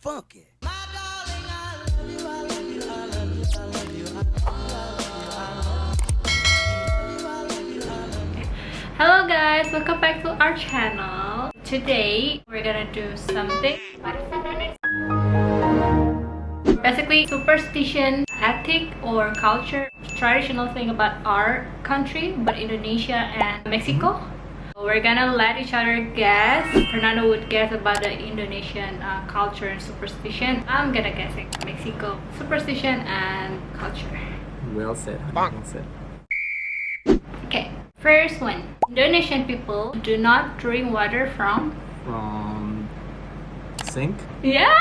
funky. Hello guys, welcome back to our channel. Today we're gonna do something. Basically superstition, ethic or culture, traditional thing about our country, but Indonesia and Mexico. We're gonna let each other guess. Fernando would guess about the Indonesian culture and superstition. I'm gonna guess it. Mexico superstition and culture. Well said. Well said. Okay, first one. Indonesian people do not drink water from Sink. Yeah.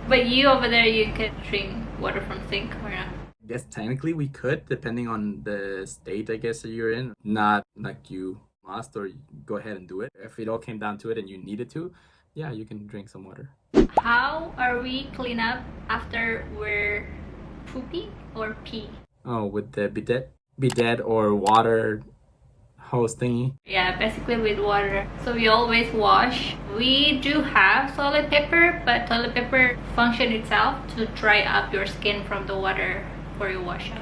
But you over there, you could drink water from sink or not? I guess technically we could, depending on the state I guess that you're in. Not like you must or go ahead and do it. If it all came down to it and you needed to, yeah, you can drink some water. How are we clean up after we're poopy or pee? Oh, with the bidet or water hose thingy. Yeah, basically with water. So we always wash. We do have toilet paper, but toilet paper function itself to dry up your skin from the water before you wash up.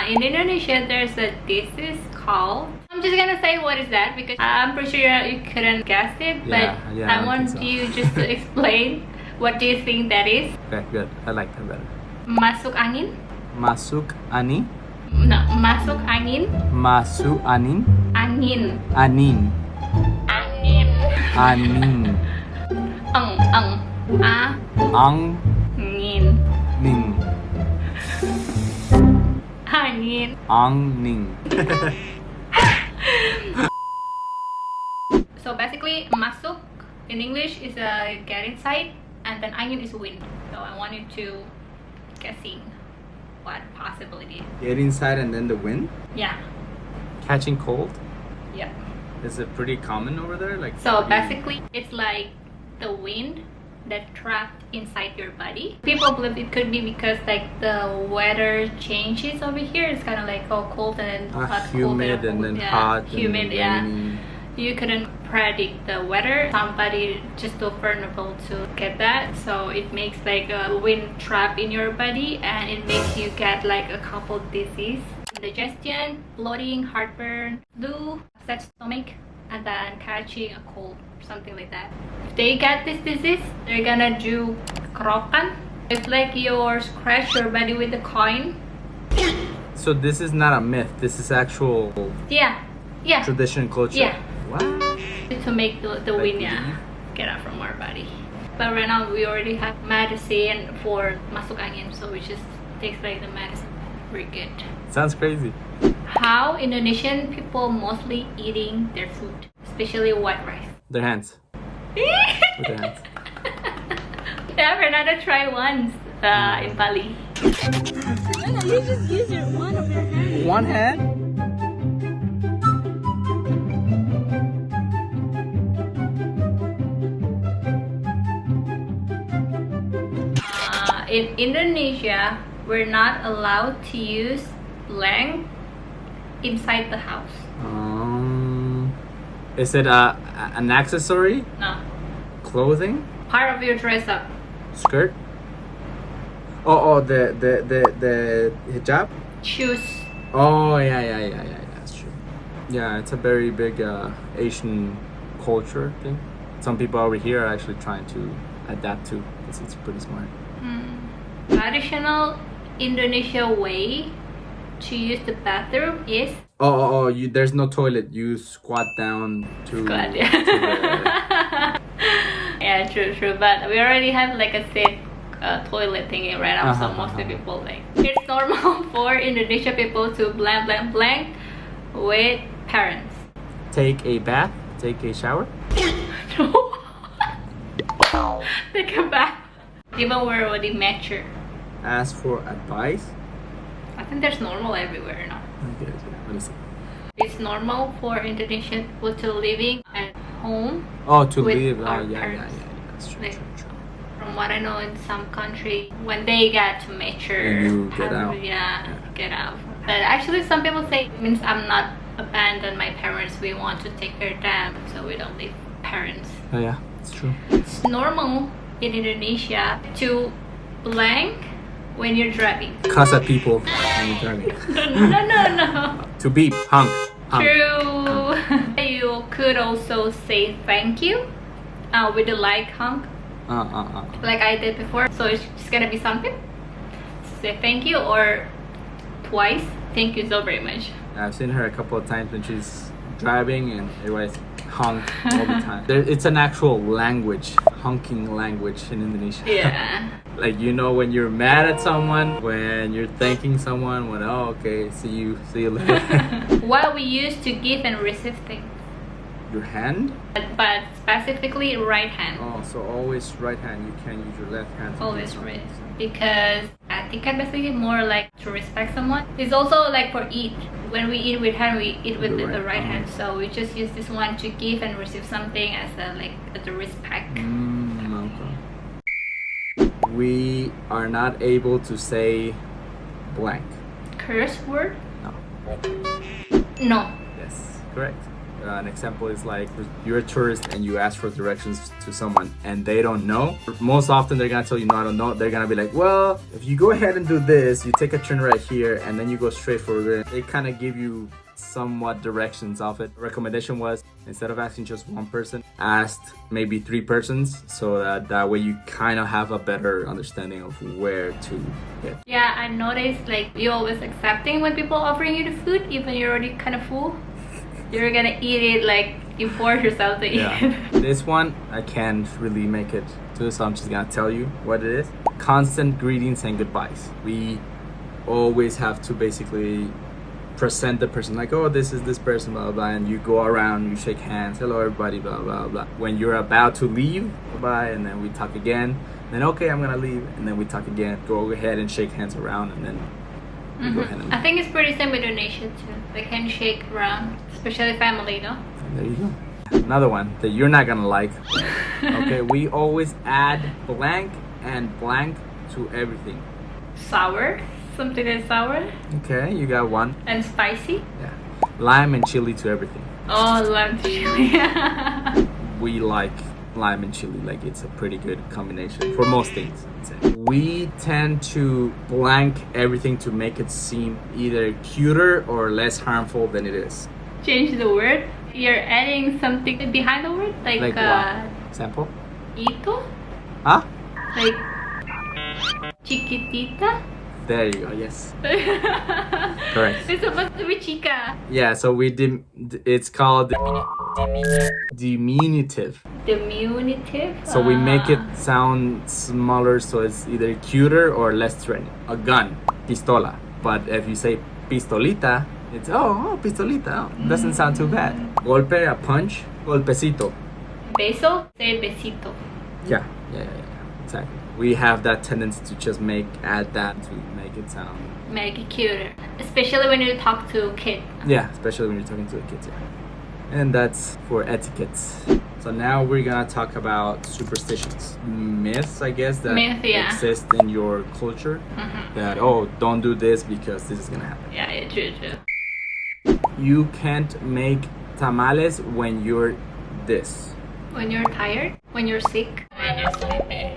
In Indonesia, there's a disease called, I'm just gonna say what is that because I'm pretty sure you couldn't guess it, but I want you just to explain what do you think that is. Okay, good. I like that better. Masuk angin? Masuk ani. No, masuk angin. Masuk anin. Angin. Anin. Angin. Anin. Ang. Angin. Ning. Angin. Ang ning. So basically, masuk in English is a get inside, and then angin is wind. So I want you to guessing what possibility. Get inside and then the wind. Yeah. Catching cold. Yeah. Is it pretty common over there? Like So basically, it's like the wind that trapped inside your body. People believe it could be because like the weather changes over here. It's kind of like cold and then hot, humid cold, and then yeah, hot, humid, and yeah. rainy. You couldn't predict the weather. Somebody just too vulnerable to get that, so it makes like a wind trap in your body, and it makes you get like a couple disease: indigestion, bloating, heartburn, flu, upset stomach, and then catching a cold or something like that. If they get this disease, they're gonna do kerokan. It's like you scratch your body with a coin. So this is not a myth. This is actual Yeah. tradition culture. Yeah. What? To make the wind get out from our body. But right now we already have medicine for masuk angin, so we just takes like the medicine. Very good. Sounds crazy. How Indonesian people mostly eating their food, especially white rice? Their hands. With their hands. Yeah, Fernanda try once in Bali. No, you just use one of your hands. One hand? In Indonesia, we're not allowed to use blank inside the house. Is it an accessory? No. Clothing? Part of your dress up. Skirt? Oh, the hijab? Shoes. Oh, yeah, that's true. Yeah, it's a very big Asian culture thing. Some people over here are actually trying to adapt to because it's pretty smart. Traditional Indonesia way to use the bathroom is There's no toilet. You squat down to. squat. Yeah, true. But we already have like a set toilet thingy right now, so most of the people like it's normal for Indonesian people to blank with parents. Take a bath. Take a shower. No. Take a bath. Even we're already mature. Ask for advice. I think that's normal everywhere now. Okay, what is it? It's normal for Indonesian people to living at home. Oh, to with leave. our Yeah, parents. that's true, Like, true. From what I know, in some country, when they get to mature, And you get out. Get out. But actually, some people say it means I'm not abandon my parents. We want to take care of them, so we don't leave parents. Oh yeah, it's true. It's normal in Indonesia to blank when you're driving. Cuss at people when you're driving. No. To beep, honk. True. You could also say thank you with the like honk, like I did before. So it's just gonna be something. Say thank you or twice. Thank you so very much. I've seen her a couple of times when she's driving and everybody's honk all the time. It's an actual language, honking language in Indonesia. Yeah. Like, you know, when you're mad at someone, when you're thanking someone, when, oh, okay, see you later. What we use to give and receive things. Your hand? But specifically right hand. Oh, so always right hand. You can't use your left hand. Always right. Because etiquette basically more like to respect someone. It's also like for eat. When we eat with hand, we eat with the right hand. So we just use this one to give and receive something as a respect. Okay. We are not able to say blank. Curse word? No. No. Yes, correct. An example is like you're a tourist and you ask for directions to someone and they don't know. Most often they're gonna tell you no, I don't know. They're gonna be like, well, if you go ahead and do this, you take a turn right here and then you go straight forward. They kind of give you somewhat directions of it. The recommendation was, instead of asking just one person, asked maybe 3 persons, so that way you kind of have a better understanding of where to get. Yeah, I noticed like you always accepting when people offering you the food, even you're already kind of full. You're gonna eat it like you force yourself to eat it. This one I can't really make it to, so I'm just gonna tell you what it is. Constant greetings and goodbyes. We always have to basically present the person like, oh, this is this person, blah, blah, blah, and you go around, you shake hands, hello everybody, blah, blah, blah. When you're about to leave, bye, and then we talk again. Then, okay, I'm gonna leave, and then we talk again. Go ahead and shake hands around, and then go ahead and I think it's pretty same with Indonesia too. They can shake around, especially family, no? And there you go. Another one that you're not gonna like. Okay, we always add blank and blank to everything. Sour, something that's sour. Okay, you got one. And spicy. Yeah. Lime and chili to everything. Oh, lime chili. We like lime and chili, like it's a pretty good combination for most things, I'd say. We tend to blank everything to make it seem either cuter or less harmful than it is. Change the word. You're adding something behind the word, like what? Example? ito, Huh? like chiquitita. There you go, yes. Correct. It's supposed to be chica. Yeah, so it's called diminutive. Diminutive. So we make it sound smaller, so it's either cuter or less threatening. A gun, pistola. But if you say pistolita, it's pistolita. Oh, doesn't sound too bad. Golpe, a punch, golpecito. Beso, say besito. Yeah, exactly. We have that tendency to just add that to make it sound. Make it cuter, especially when you talk to kids. Yeah, especially when you're talking to the kids. Yeah. And that's for etiquettes. So now we're gonna talk about superstitions, myths, I guess, that exist in your culture. That don't do this because this is gonna happen. Yeah, true. You can't make tamales when you're this. When you're tired, when you're sick, when you're sleepy.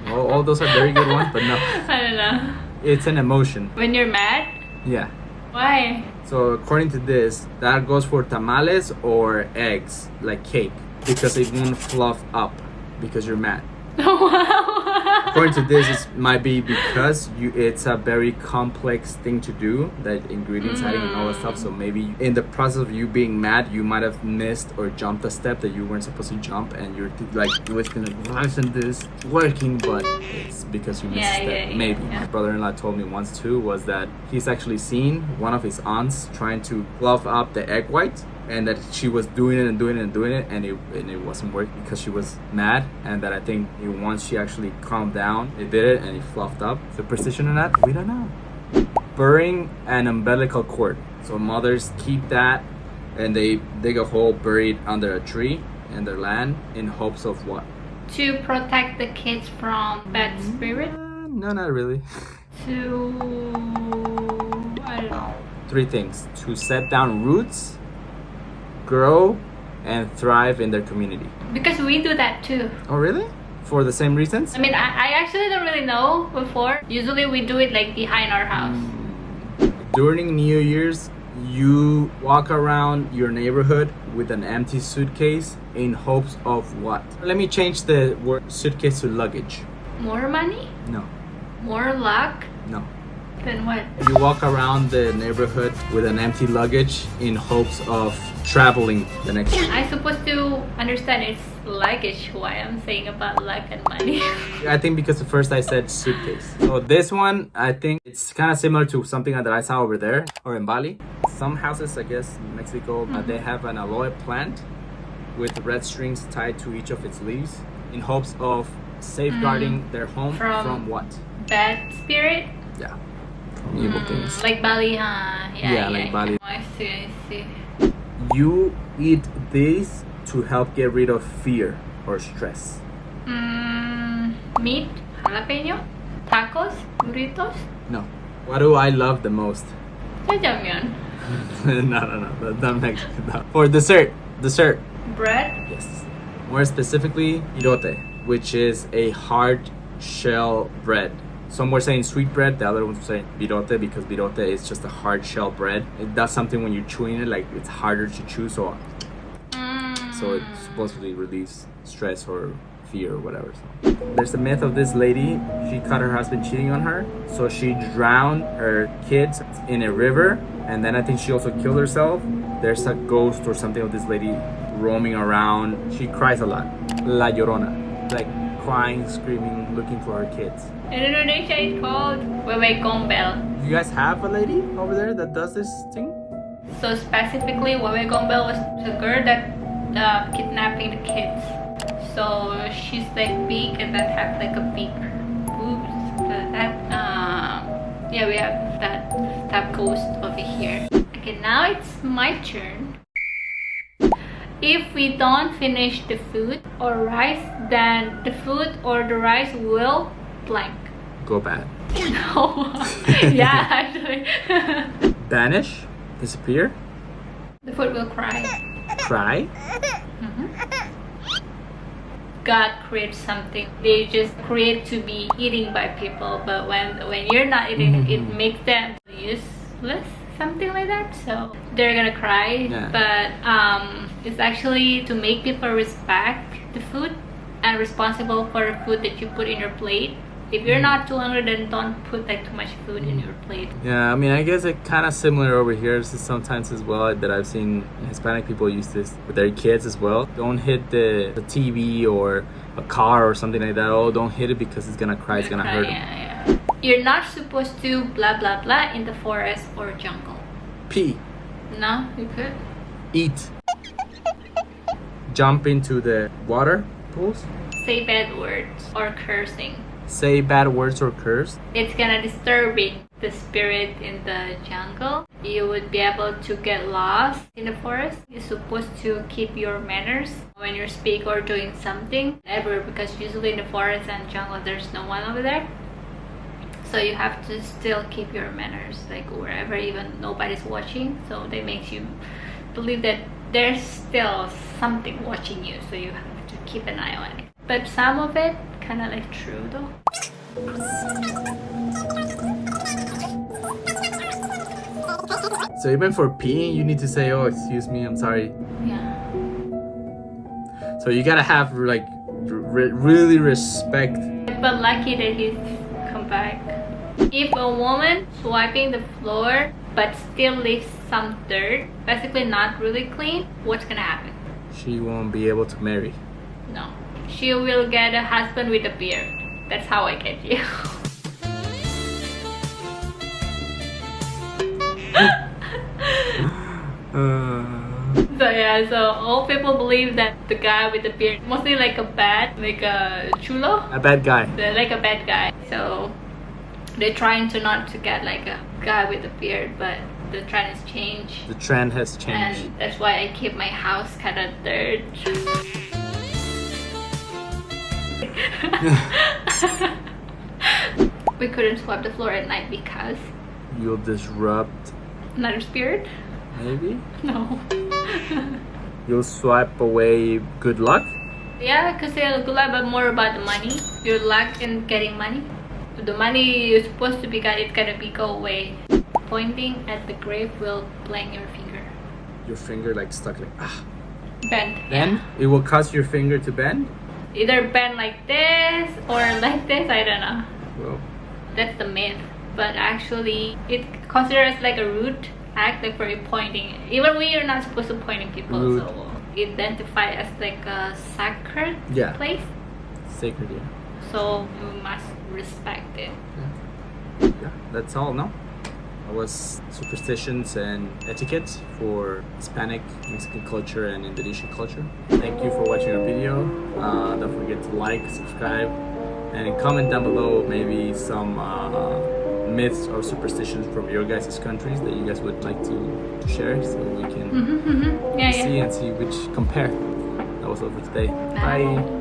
Well, all those are very good ones, but no. I don't know. It's an emotion. When you're mad? Yeah. Why? So according to this, that goes for tamales or eggs, like cake, because it won't fluff up because you're mad. Wow. According to this, it might be because it's a very complex thing to do, that ingredients adding and all that stuff. So maybe in the process of you being mad, you might have missed or jumped a step that you weren't supposed to jump, and you're like, why isn't this working? But it's because you missed a step. Maybe. My brother-in-law told me once too, was that he's actually seen one of his aunts trying to fluff up the egg white, and that she was doing it and it wasn't working because she was mad, and that I think once she actually calmed down, it did it and it fluffed up. Superstition or not, we don't know. Burying an umbilical cord. So mothers keep that and they dig a hole, bury it under a tree in their land in hopes of what? To protect the kids from bad spirit? No, not really. I don't know. 3 things. To set down roots, grow, and thrive in their community. Because we do that too. Oh, really? For the same reasons? I mean, I actually don't really know before. Usually we do it like behind our house. During New Year's, you walk around your neighborhood with an empty suitcase in hopes of what? Let me change the word suitcase to luggage. More money? No. More luck? No. Then what? You walk around the neighborhood with an empty luggage in hopes of traveling the next year. I'm supposed to understand it's luggage why I'm saying about luck and money. I think because at first I said suitcase. So this one, I think it's kind of similar to something that I saw over there or in Bali. Some houses, I guess, in Mexico, they have an aloe plant with red strings tied to each of its leaves in hopes of safeguarding their home from what? Bad spirit? Yeah, from evil things. Like Bali, huh? Yeah, like Bali. I see. You eat this to help get rid of fear or stress. Meat, jalapeno, tacos, burritos. No. What do I love the most? Jajangmyeon. No. That's not Mexican. No. For dessert. Bread. Yes. More specifically, pirote, which is a hard shell bread. Some were saying sweet bread, the other ones were saying pirote because pirote is just a hard shell bread. It does something when you're chewing it, like it's harder to chew, so it supposedly relieves stress or fear or whatever. So there's the myth of this lady. She caught her husband cheating on her, so she drowned her kids in a river, and then I think she also killed herself. There's a ghost or something of this lady roaming around. She cries a lot. La Llorona. Like crying, screaming, looking for her kids. In Indonesia, it's called Wewe Gombel. You guys have a lady over there that does this thing? So specifically, Wewe Gombel was the girl that kidnapping the kids. So she's like big and then have like a big boobs. Yeah, we have that ghost over here. Okay, now it's my turn. If we don't finish the food or rice, then the food or the rice will blank. Go bad. No. Yeah, actually. Vanish? Disappear? The food will cry. Cry? God creates something. They just create to be eating by people, but when you're not eating, it makes them useless, something like that. So they're gonna cry. Yeah. But it's actually to make people respect the food and responsible for the food that you put in your plate. If you're not too hungry, then don't put like too much food in your plate. Yeah, I mean, I guess it's kind of similar over here sometimes as well, that I've seen Hispanic people use this with their kids as well. Don't hit the TV or a car or something like that. Oh, don't hit it because it's gonna cry, it's gonna hurt them. Yeah. You're not supposed to blah blah blah in the forest or jungle. Pee. No, you could. Eat. Jump into the water pools. Say bad words or cursing. Say bad words or curse. It's gonna disturbing the spirit in the jungle. You would be able to get lost in the forest. You're supposed to keep your manners when you speak or doing something ever, because usually in the forest and jungle there's no one over there. So you have to still keep your manners, like wherever even nobody's watching. So that makes you believe that there's still something watching you. So you have to keep an eye on it. But some of it kind of like true though. So even for peeing, you need to say, "Oh, excuse me, I'm sorry." Yeah. So you gotta have like really respect. But lucky that he's come back. If a woman swiping the floor but still leaves some dirt, basically not really clean, what's gonna happen? She won't be able to marry. No. She will get a husband with a beard. That's how I get you. So yeah, so all people believe that the guy with the beard, mostly like a bad, like a chulo. A bad guy. They're like a bad guy. So they're trying to not to get like a guy with a beard, but the trend has changed. The trend has changed. And that's why I keep my house kind of dirt. We couldn't sweep the floor at night because You'll disrupt. another spirit? Maybe. No. You'll swipe away good luck. Yeah, because it's good luck, but more about the money. Your luck in getting money. The money you're supposed to be got, it's gonna be go away. Pointing at the grave will blank your finger. Your finger like stuck like Bend. Bend? It will cause your finger to bend? Either bend like this or like this, I don't know. Well, That's the myth. But actually, it considers like a rude act, like for you pointing. Even when you're not supposed to pointing people, Rude. so identify as like a sacred Yeah. place. sacred, yeah. So you must respect it. Yeah, that's all, no? That was superstitions and etiquette for Hispanic, Mexican culture, and Indonesian culture. Thank you for watching our video. Don't forget to like, subscribe, and comment down below maybe some myths or superstitions from your guys' countries that you guys would like to share, so we can Yeah, see and see which compare. That was all for today. Bye. Bye.